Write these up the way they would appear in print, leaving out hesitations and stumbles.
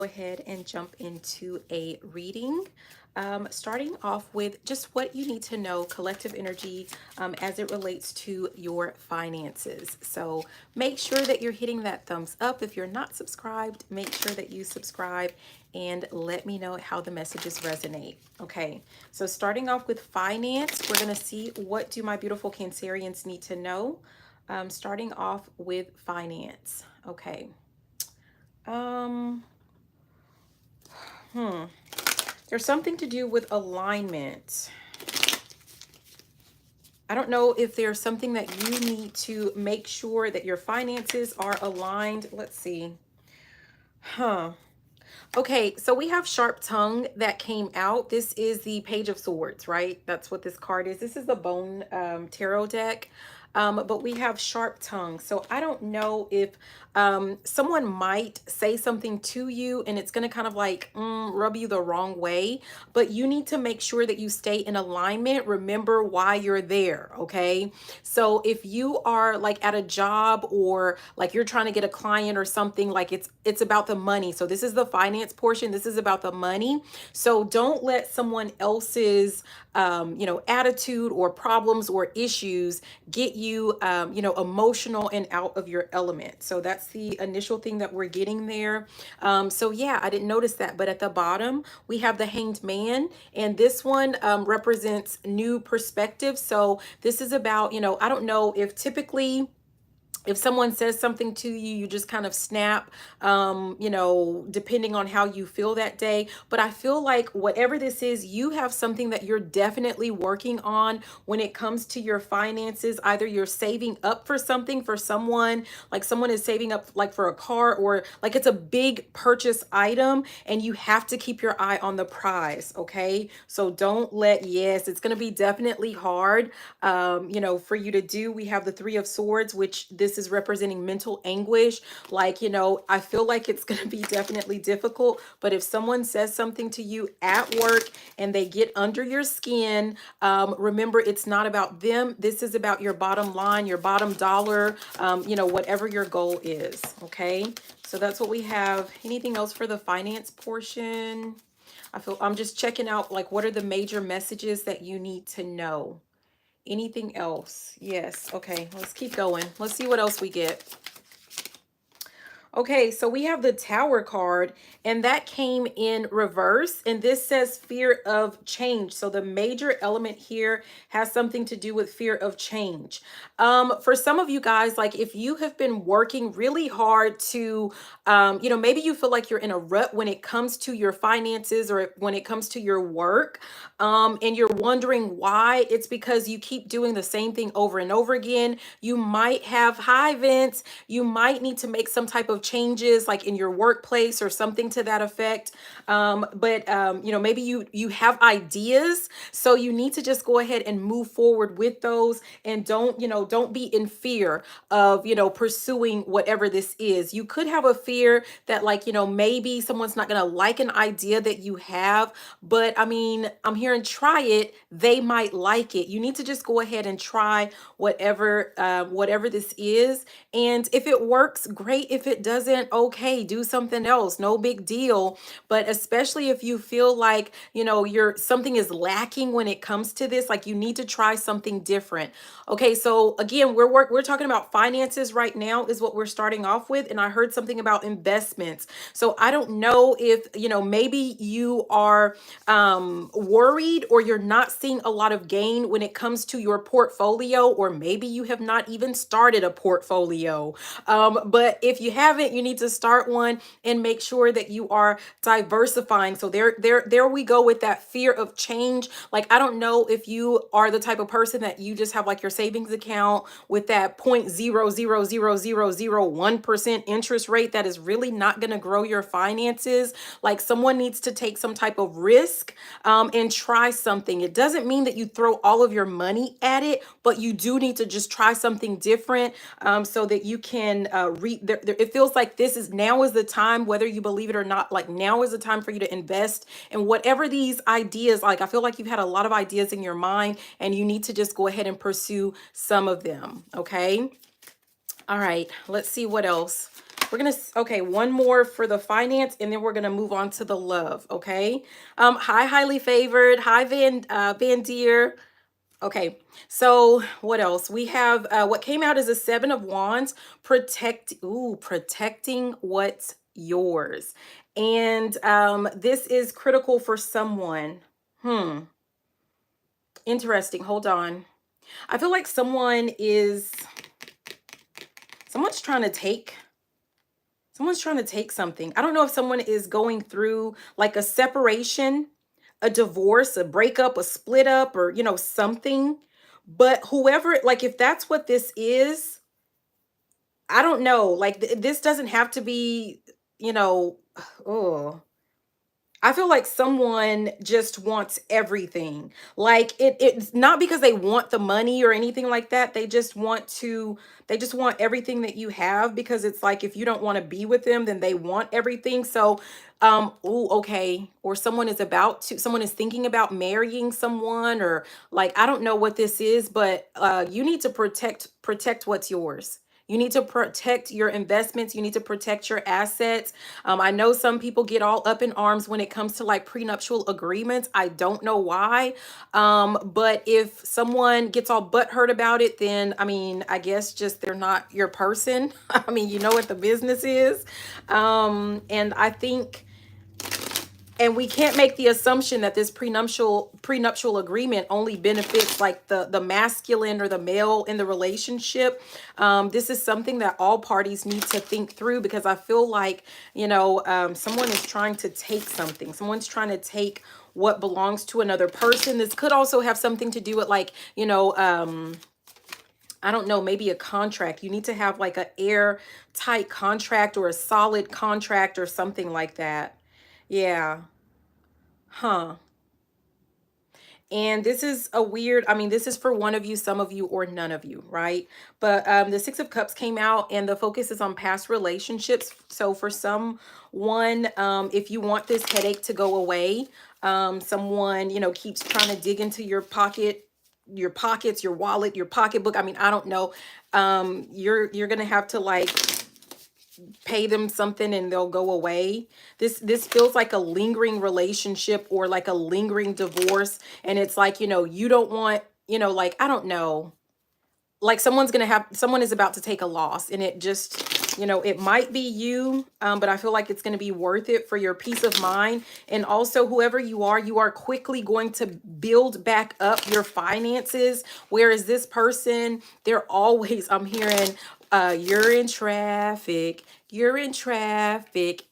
Ahead and jump into a reading. Starting off with just what you need to know, collective energy, as it relates to your finances. So make sure that you're hitting that thumbs up. If you're not subscribed, make sure that you subscribe and let me know how the messages resonate. Okay, so starting off with finance, we're going to see what do my beautiful Cancerians need to know. Starting off with finance. Okay. Um, There's something to do with alignment. I don't know if there's something that you need to make sure that your finances are aligned. Let's see. Huh. Okay, so we have Sharp Tongue that came out. This is the Page of Swords, right? That's what this card is. This is the Bone Tarot deck. But we have Sharp Tongue. So I don't know if someone might say something to you and it's going to kind of like rub you the wrong way. But you need to make sure that you stay in alignment. Remember why you're there, okay? So if you are like at a job or like you're trying to get a client or something, like it's about the money. So this is the finance portion. This is about the money. So don't let someone else's attitude or problems or issues get you emotional and out of your element. So that's the initial thing that we're getting there. So yeah, I didn't notice that, but at the bottom we have the Hanged Man, and this one represents new perspective. So this is about, I don't know if typically if someone says something to you, you just kind of snap, depending on how you feel that day. But I feel like whatever this is, you have something that you're definitely working on when it comes to your finances. Either you're saving up for something for someone, like someone is saving up like for a car, or like it's a big purchase item and you have to keep your eye on the prize. Okay. So don't let, yes, it's going to be definitely hard, for you to do. We have the Three of Swords, which this is representing mental anguish. Like, I feel like it's going to be definitely difficult. But if someone says something to you at work and they get under your skin, remember, it's not about them. This is about your bottom line, your bottom dollar, whatever your goal is. Okay. So that's what we have. Anything else for the finance portion? I'm just checking out, like, what are the major messages that you need to know? Anything else? Yes. Okay, let's keep going. Let's see what else we get. Okay, so we have the Tower card, and that came in reverse, and this says fear of change. So the major element here has something to do with fear of change. For some of you guys, like if you have been working really hard to, maybe you feel like you're in a rut when it comes to your finances or when it comes to your work, and you're wondering why. It's because you keep doing the same thing over and over again. You might have high vents. You might need to make some type of changes like in your workplace or something to that effect. But maybe you have ideas, so you need to just go ahead and move forward with those, and don't be in fear of pursuing whatever this is. You could have a fear that, like, maybe someone's not going to like an idea that you have, but I mean, I'm here and try it, they might like it. You need to just go ahead and try whatever this is, and if it works, great. If it doesn't, okay, do something else, no big deal. But especially if you feel like you're something is lacking when it comes to this, like you need to try something different. Okay, so again, we're talking about finances right now is what we're starting off with, and I heard something about investments. So I don't know if maybe you are worried, or you're not seeing a lot of gain when it comes to your portfolio, or maybe you have not even started a portfolio. But if you haven't, you need to start one and make sure that you are diversifying. So there we go with that fear of change. Like, I don't know if you are the type of person that you just have like your savings account with that 0.00001% interest rate that is really not going to grow your finances. Like, someone needs to take some type of risk, and try something. It doesn't mean that you throw all of your money at it, but you do need to just try something different, so that you can it feels like now is the time, whether you believe it or not, like now is the time for you to invest in whatever these ideas. Like, I feel like you've had a lot of ideas in your mind and you need to just go ahead and pursue some of them. Okay. All right, let's see what else. We're gonna, okay, one more for the finance, and then we're gonna move on to the love, okay? Hi, highly favored. Hi, Van Deer. Okay, so what else? We have what came out is a Seven of Wands, protecting what's yours. And this is critical for someone. Interesting. Hold on. I feel like someone's trying to take something. I don't know if someone is going through like a separation, a divorce, a breakup, a split up, or, something. But whoever, like, if that's what this is, I don't know. Like, this doesn't have to be, you know, oh. I feel like someone just wants everything. Like it's not because they want the money or anything like that. They just want everything that you have, because it's like if you don't want to be with them, then they want everything. So okay. Or someone is thinking about marrying someone, or like I don't know what this is, but you need to protect what's yours. You need to protect your investments. You need to protect your assets. I know some people get all up in arms when it comes to like prenuptial agreements. I don't know why. But if someone gets all butthurt about it, then I mean, I guess just they're not your person. I mean, you know what the business is. And I think, and we can't make the assumption that this prenuptial agreement only benefits like the masculine or the male in the relationship. This is something that all parties need to think through, because I feel like, someone is trying to take something. Someone's trying to take what belongs to another person. This could also have something to do with like, I don't know, maybe a contract. You need to have like an airtight contract or a solid contract or something like that. Yeah. Huh. And this is a weird, I mean, this is for one of you, some of you, or none of you, right? But the Six of Cups came out, and the focus is on past relationships. So for someone, if you want this headache to go away, someone, keeps trying to dig into your pockets, your wallet, your pocketbook. I mean, I don't know. You're gonna have to like pay them something and they'll go away. This feels like a lingering relationship or like a lingering divorce, and it's like, you don't want, like, I don't know, like someone is about to take a loss, and it just, it might be you, but I feel like it's going to be worth it for your peace of mind. And also, whoever you are quickly going to build back up your finances, whereas this person, they're always, I'm hearing, you're in traffic,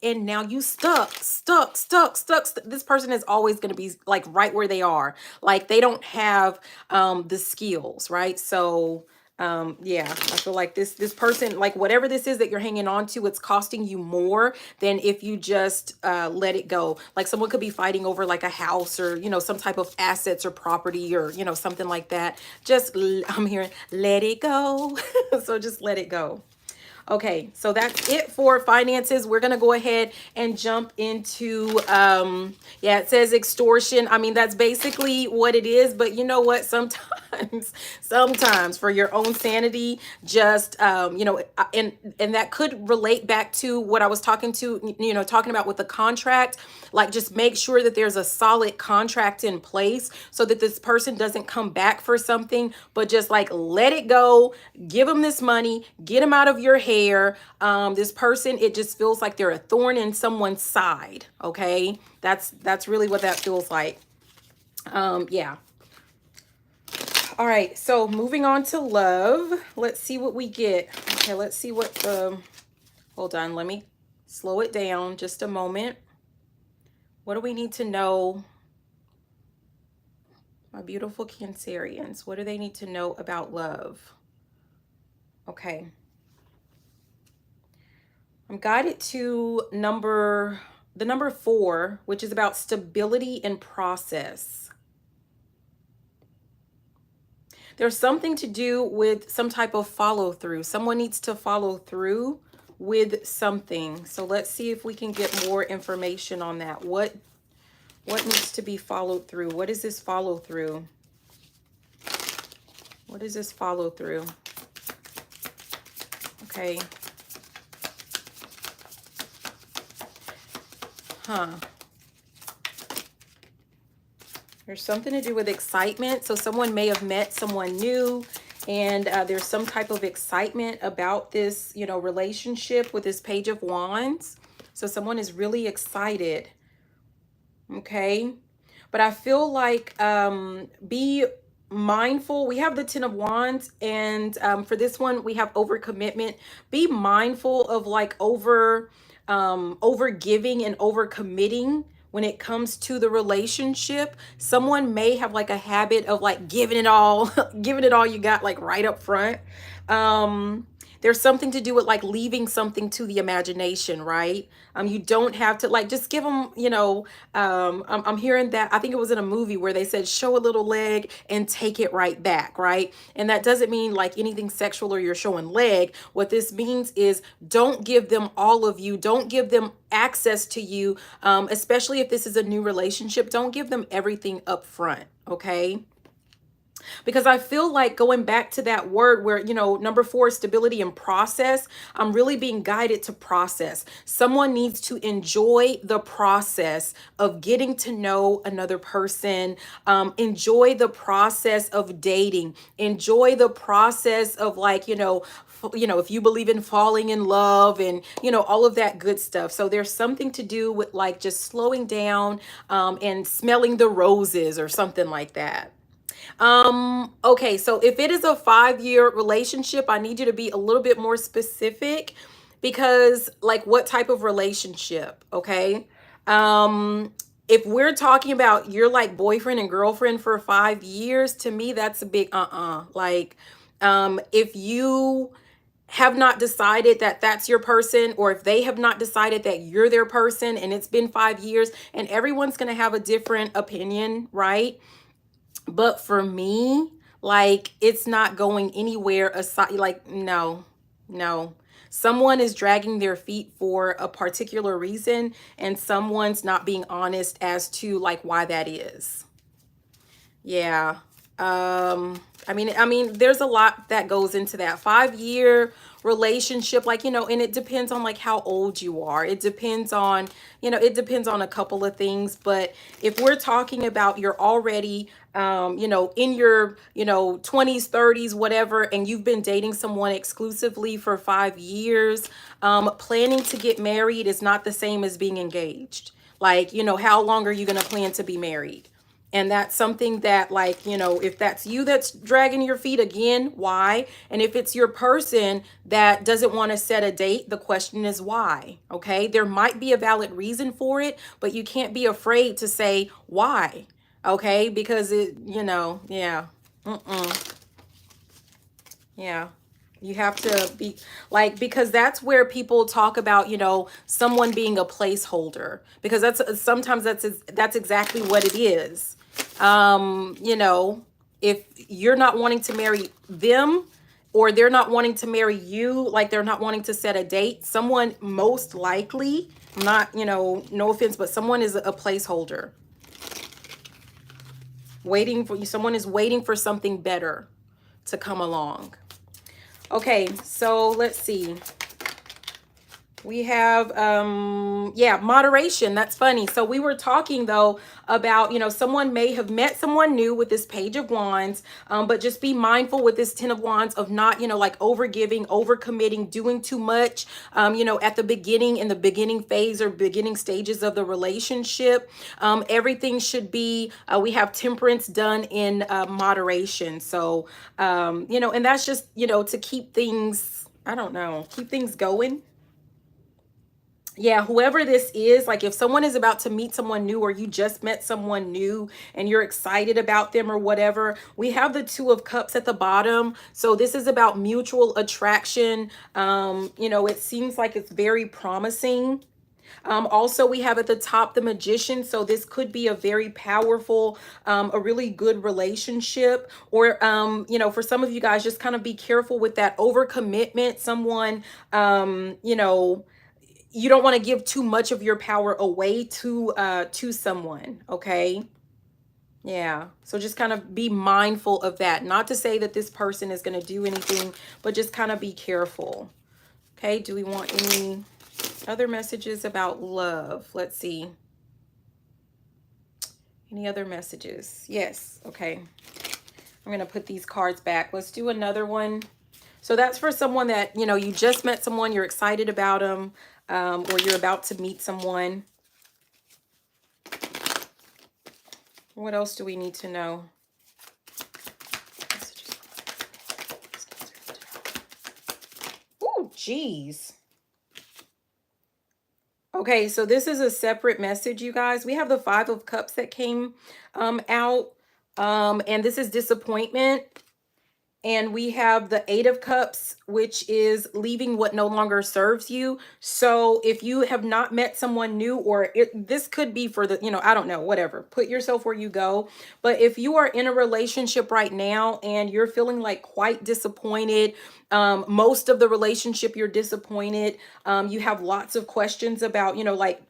and now you stuck. This person is always going to be like right where they are. Like they don't have the skills, right? So yeah, I feel like this person, like whatever this is that you're hanging on to, it's costing you more than if you just let it go. Like someone could be fighting over like a house, or some type of assets or property, or something like that. I'm hearing let it go. So just let it go. Okay, so that's it for finances. We're going to go ahead and jump into, yeah, it says extortion. I mean, that's basically what it is. But you know what? Sometimes for your own sanity, just, and that could relate back to what I was talking about with the contract. Like, just make sure that there's a solid contract in place so that this person doesn't come back for something, but just like let it go, give them this money, get them out of your hair. This person, it just feels like they're a thorn in someone's side. Okay, that's really what that feels like. Yeah. All right, so moving on to love. Let's see what we get. Okay, let's see what hold on, let me slow it down just a moment. What do we need to know? My beautiful Cancerians, what do they need to know about love? Okay. I'm guided to the number 4, which is about stability and process. There's something to do with some type of follow through. Someone needs to follow through with something. So let's see if we can get more information on that. What needs to be followed through? What is this follow through? What is this follow through? Okay. Huh. There's something to do with excitement. So someone may have met someone new, and there's some type of excitement about this, you know, relationship with this Page of Wands. So someone is really excited. Okay. But I feel like be mindful. We have the Ten of Wands, and for this one, we have overcommitment. Be mindful of like over giving and over committing when it comes to the relationship. Someone may have like a habit of like giving it all, giving it all you got, like right up front. There's something to do with like leaving something to the imagination, right? You don't have to like just give them, you know, I'm hearing that, I think it was in a movie where they said show a little leg and take it right back, right? And that doesn't mean like anything sexual or you're showing leg. What this means is don't give them all of you. Don't give them access to you, especially if this is a new relationship. Don't give them everything up front, okay? Because I feel like going back to that word where, you know, number 4, stability and process, I'm really being guided to process. Someone needs to enjoy the process of getting to know another person, enjoy the process of dating, enjoy the process of like, you know, if you believe in falling in love and, you know, all of that good stuff. So there's something to do with like just slowing down and smelling the roses or something like that. Okay, so if it is a 5-year relationship, I need you to be a little bit more specific, because like what type of relationship, okay? If we're talking about you're like boyfriend and girlfriend for 5 years, to me that's a big like if you have not decided that that's your person, or if they have not decided that you're their person and it's been 5 years, and everyone's going to have a different opinion, right? But for me, like, it's not going anywhere aside. Like, no, no. Someone is dragging their feet for a particular reason, and someone's not being honest as to like why that is. Yeah. I mean, there's a lot that goes into that 5-year relationship, like, you know, and it depends on like how old you are. It depends on, you know, it depends on a couple of things. But if we're talking about you're already, you know, in your, you know, 20s, 30s, whatever, and you've been dating someone exclusively for 5 years, planning to get married is not the same as being engaged. Like, you know, how long are you going to plan to be married? And that's something that, like, you know, if that's you that's dragging your feet, again, why? And if it's your person that doesn't want to set a date, the question is why, okay? There might be a valid reason for it, but you can't be afraid to say why, okay? Because it, you know, yeah. Yeah. You have to be like, because that's where people talk about, you know, someone being a placeholder, because that's sometimes that's exactly what it is. You know, if you're not wanting to marry them, or they're not wanting to marry you, like they're not wanting to set a date, someone most likely, not, you know, no offense, but someone is a placeholder. Waiting for you, someone is waiting for something better to come along. Okay, so let's see. We have, yeah, moderation. That's funny. So we were talking though about, you know, someone may have met someone new with this Page of Wands, but just be mindful with this Ten of Wands of not, you know, like over giving, over committing, doing too much, you know, at the beginning, in the beginning phase or beginning stages of the relationship. Everything should be, we have temperance done in moderation. So, you know, and that's just, you know, to keep things, I don't know, keep things going. Yeah, whoever this is, like if someone is about to meet someone new, or you just met someone new and you're excited about them or whatever, we have the Two of Cups at the bottom. So this is about mutual attraction. You know, it seems like it's very promising. Also, we have at the top the Magician. So this could be a very powerful, a really good relationship. Or, you know, for some of you guys, just kind of be careful with that overcommitment. Someone, you know, you don't want to give too much of your power away to someone, okay? Yeah, so just kind of be mindful of that. Not to say that this person is going to do anything, but just kind of be careful. Okay, do we want any other messages about love? Let's see. Any other messages? Yes. Okay. I'm going to put these cards back. Let's do another one. So that's for someone that, you know, you just met someone, you're excited about them, or you're about to meet someone. What else do we need to know? Oh, geez. Okay, so this is a separate message, you guys. We have the Five of Cups that came out, and this is disappointment. And we have the Eight of Cups, which is leaving what no longer serves you. So if you have not met someone new, or this could be for the, you know, I don't know, whatever. Put yourself where you go. But if you are in a relationship right now and you're feeling like quite disappointed, most of the relationship you're disappointed, you have lots of questions about, you know, like,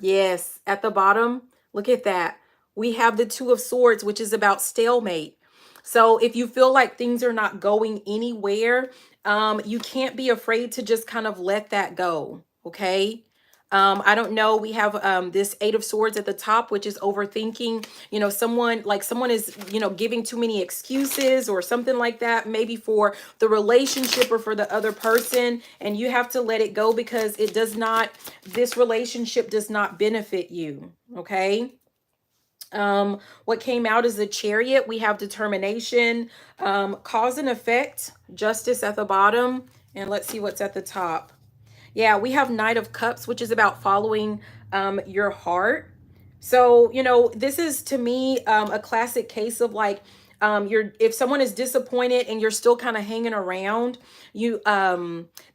yes, at the bottom, look at that. We have the Two of Swords, which is about stalemate. So if you feel like things are not going anywhere, you can't be afraid to just kind of let that go. Okay. I don't know. We have this Eight of Swords at the top, which is overthinking. You know, someone is, you know, giving too many excuses or something like that, maybe for the relationship or for the other person. And you have to let it go because it does not, this relationship does not benefit you. Okay. What came out is the Chariot. We have determination, cause and effect, justice at the bottom, and let's see what's at the top. Yeah, we have Knight of Cups, which is about following your heart. So, you know, this is to me a classic case of like, if someone is disappointed and you're still kind of hanging around, you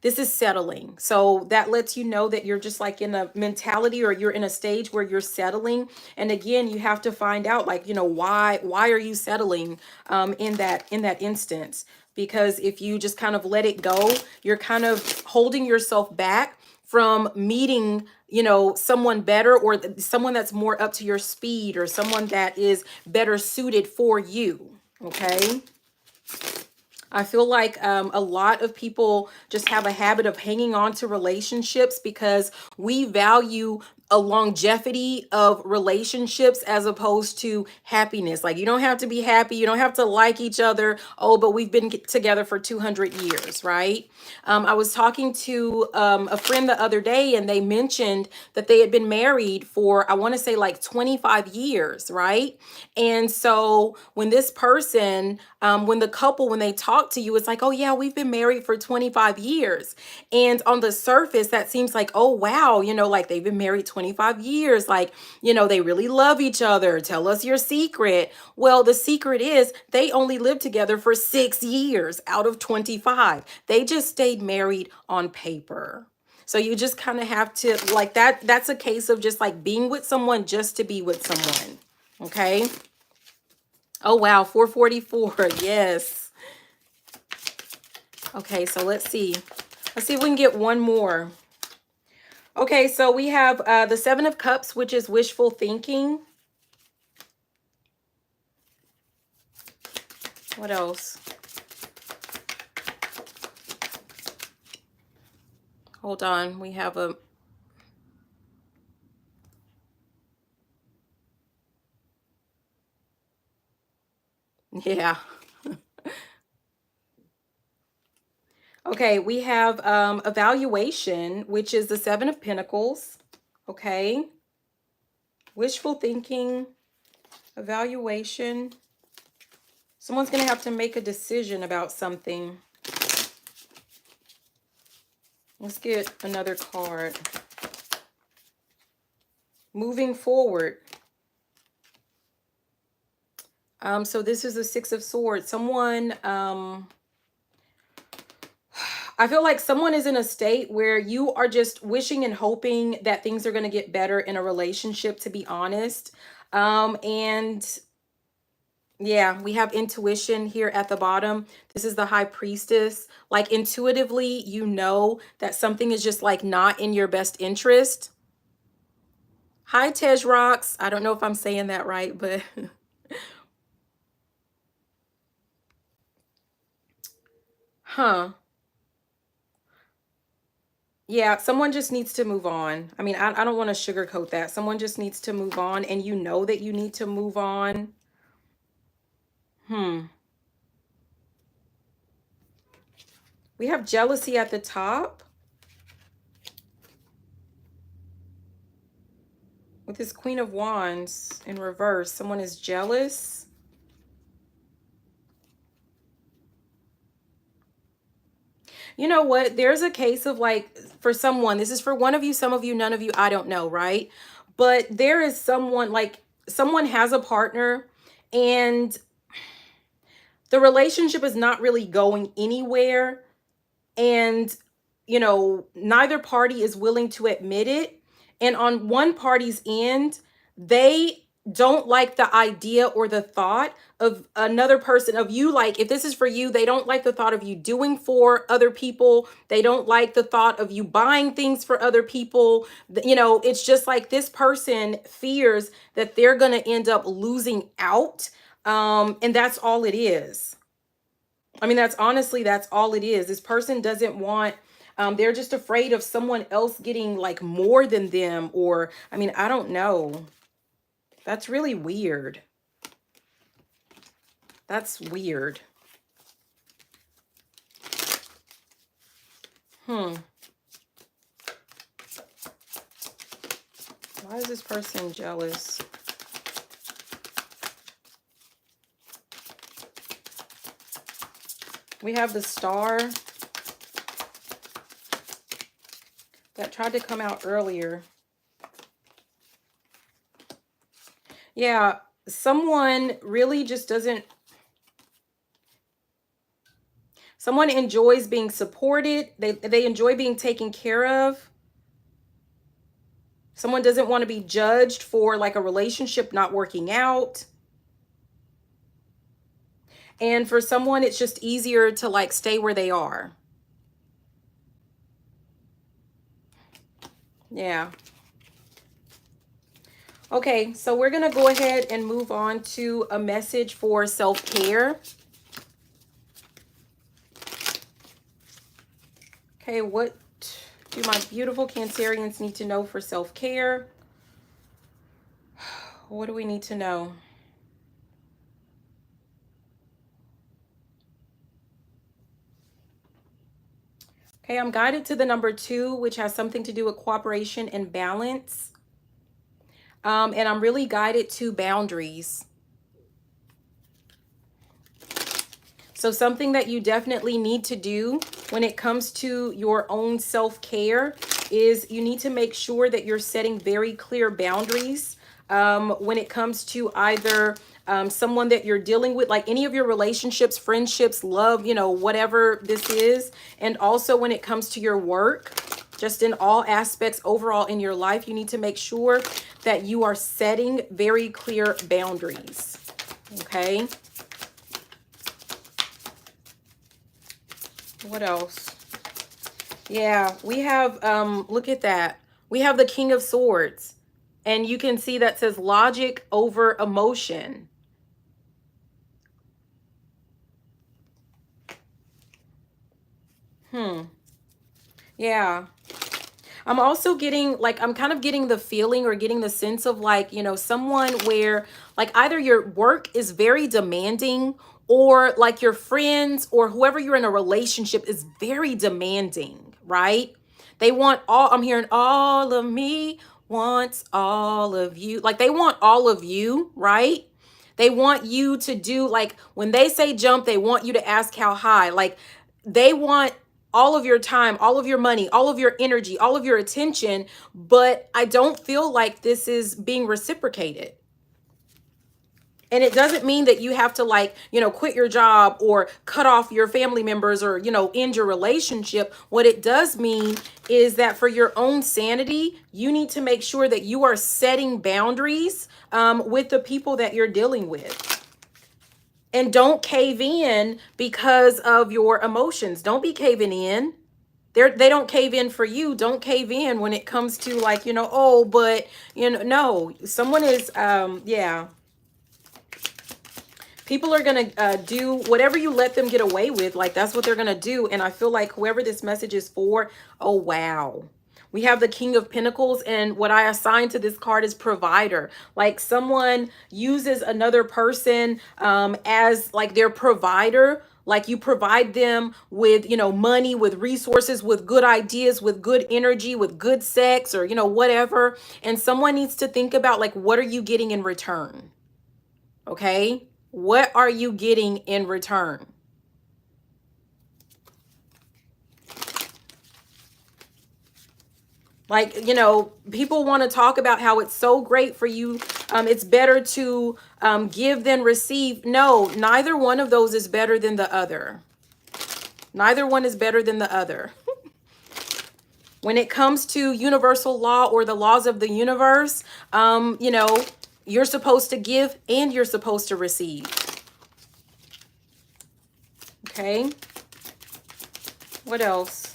this is settling. So that lets you know that you're just like in a mentality, or you're in a stage where you're settling. And again, you have to find out, like, you know, why are you settling in that instance? Because if you just kind of let it go, you're kind of holding yourself back from meeting, you know, someone better, or someone that's more up to your speed, or someone that is better suited for you. Okay. I feel like a lot of people just have a habit of hanging on to relationships because we value a longevity of relationships as opposed to happiness. Like, you don't have to be happy. You don't have to like each other. Oh, but we've been together for 200 years, right? I was talking to a friend the other day, and they mentioned that they had been married for, I want to say, like 25 years, right? And so when this person, when the couple, when they talk to you, it's like, oh yeah, we've been married for 25 years. And on the surface, that seems like, oh wow, you know, like they've been married 25 years. Like, you know, they really love each other. Tell us your secret. Well, the secret is they only lived together for 6 years out of 25. They just stayed married on paper. So you just kind of have to, like, that's a case of just like being with someone just to be with someone. Okay. Oh, wow. 444. Yes. Okay. So let's see. Let's see if we can get one more. Okay. So we have the Seven of Cups, which is wishful thinking. What else? Hold on. We have a... Yeah. Okay, we have evaluation, which is the Seven of Pentacles. Okay. Wishful thinking, evaluation. Someone's going to have to make a decision about something. Let's get another card. Moving forward. So this is the Six of Swords. Someone, I feel like someone is in a state where you are just wishing and hoping that things are going to get better in a relationship, to be honest. And yeah, we have intuition here at the bottom. This is the High Priestess. Like, intuitively, you know that something is just like not in your best interest. Hi, Tej Rocks. I don't know if I'm saying that right, but huh. Yeah, someone just needs to move on. I mean, I don't want to sugarcoat that. Someone just needs to move on, and you know that you need to move on. Hmm. We have jealousy at the top with this Queen of Wands in reverse. Someone is jealous. You know what? There's a case of like, for someone, this is for one of you, some of you, none of you, I don't know, right? But there is someone, like, someone has a partner and the relationship is not really going anywhere. And, you know, neither party is willing to admit it. And on one party's end, they don't like the idea or the thought of another person, of you. Like, if this is for you, they don't like the thought of you doing for other people. They don't like the thought of you buying things for other people. You know, it's just like this person fears that they're going to end up losing out. And that's all it is. I mean, that's honestly, that's all it is. This person doesn't want, they're just afraid of someone else getting like more than them, or, I mean, I don't know. That's really weird. That's weird. Hmm. Why is this person jealous? We have the Star that tried to come out earlier. Yeah, someone really just doesn't, someone enjoys being supported. They enjoy being taken care of. Someone doesn't want to be judged for like a relationship not working out. And for someone, it's just easier to like stay where they are. Yeah. Okay, so we're going to go ahead and move on to a message for self-care. Okay, what do my beautiful Cancerians need to know for self-care? What do we need to know? Okay, I'm guided to the number 2, which has something to do with cooperation and balance. And I'm really guided to boundaries. So something that you definitely need to do when it comes to your own self-care is you need to make sure that you're setting very clear boundaries when it comes to either someone that you're dealing with, like any of your relationships, friendships, love, you know, whatever this is. And also when it comes to your work, just in all aspects overall in your life, you need to make sure that you are setting very clear boundaries. Okay. What else? Yeah, we have, look at that. We have the King of Swords. And you can see that says logic over emotion. Yeah. I'm also getting like, I'm kind of getting the feeling or getting the sense of like, you know, someone where like either your work is very demanding or like your friends or whoever you're in a relationship is very demanding, right? They want all, I'm hearing all of me wants all of you. Like they want all of you, right? They want you to do like when they say jump, they want you to ask how high. Like they want all of your time, all of your money, all of your energy, all of your attention, but I don't feel like this is being reciprocated. And it doesn't mean that you have to like, you know, quit your job or cut off your family members or, you know, end your relationship. What it does mean is that for your own sanity, you need to make sure that you are setting boundaries with the people that you're dealing with. And don't cave in because of your emotions. Don't be caving in. They don't cave in for you. Don't cave in when it comes to like, you know, oh, but, you know, no. Someone is, yeah. People are going to do whatever you let them get away with. Like, that's what they're going to do. And I feel like whoever this message is for, oh, wow. We have the King of Pentacles, and what I assigned to this card is provider. Like, someone uses another person as like their provider. Like, you provide them with, you know, money, with resources, with good ideas, with good energy, with good sex, or, you know, whatever. And someone needs to think about, like, what are you getting in return? Okay? What are you getting in return? Like, you know, people want to talk about how it's so great for you. It's better to give than receive. No, neither one of those is better than the other. Neither one is better than the other. When it comes to universal law or the laws of the universe, you know, you're supposed to give and you're supposed to receive. Okay. What else?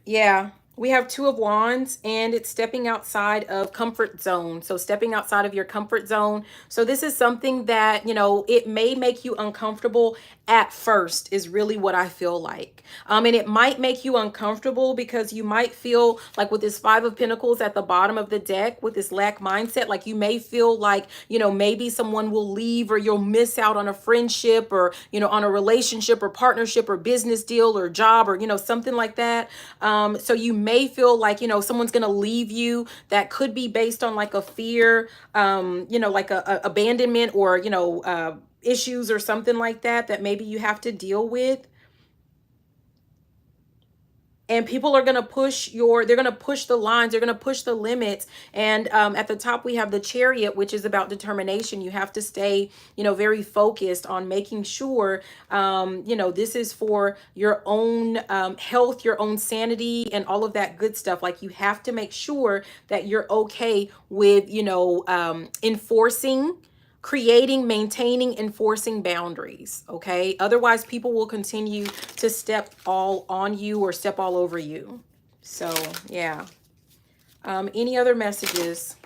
Yeah, we have Two of Wands, and it's stepping outside of comfort zone. So stepping outside of your comfort zone. So this is something that, you know, it may make you uncomfortable at first, is really what I feel like. And it might make you uncomfortable because you might feel like, with this Five of Pentacles at the bottom of the deck, with this lack mindset, like you may feel like, you know, maybe someone will leave, or you'll miss out on a friendship, or, you know, on a relationship or partnership or business deal or job, or, you know, something like that. So you may feel like, you know, someone's going to leave you. That could be based on like a fear, you know, like a abandonment, or, you know, issues or something like that, that maybe you have to deal with. And people are going to push they're going to push the lines, they're going to push the limits. And at the top, we have the Chariot, which is about determination. You have to stay, you know, very focused on making sure, you know, this is for your own health, your own sanity, and all of that good stuff. Like, you have to make sure that you're okay with, you know, creating, maintaining, enforcing boundaries. Okay. Otherwise, people will continue to step all on you or step all over you. So, yeah. Any other messages?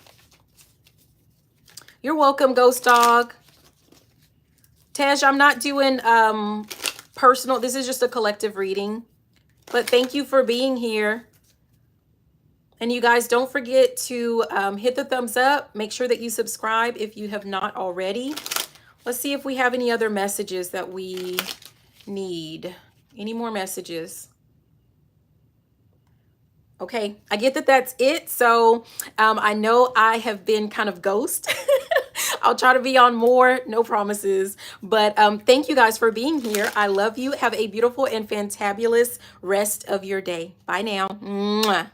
You're welcome, Ghost Dog. Tej, I'm not doing personal. This is just a collective reading. But thank you for being here. And you guys, don't forget to hit the thumbs up. Make sure that you subscribe if you have not already. Let's see if we have any other messages that we need. Any more messages? Okay, I get that that's it. So I know I have been kind of ghost. I'll try to be on more, no promises. But thank you guys for being here. I love you. Have a beautiful and fantabulous rest of your day. Bye now. Mwah.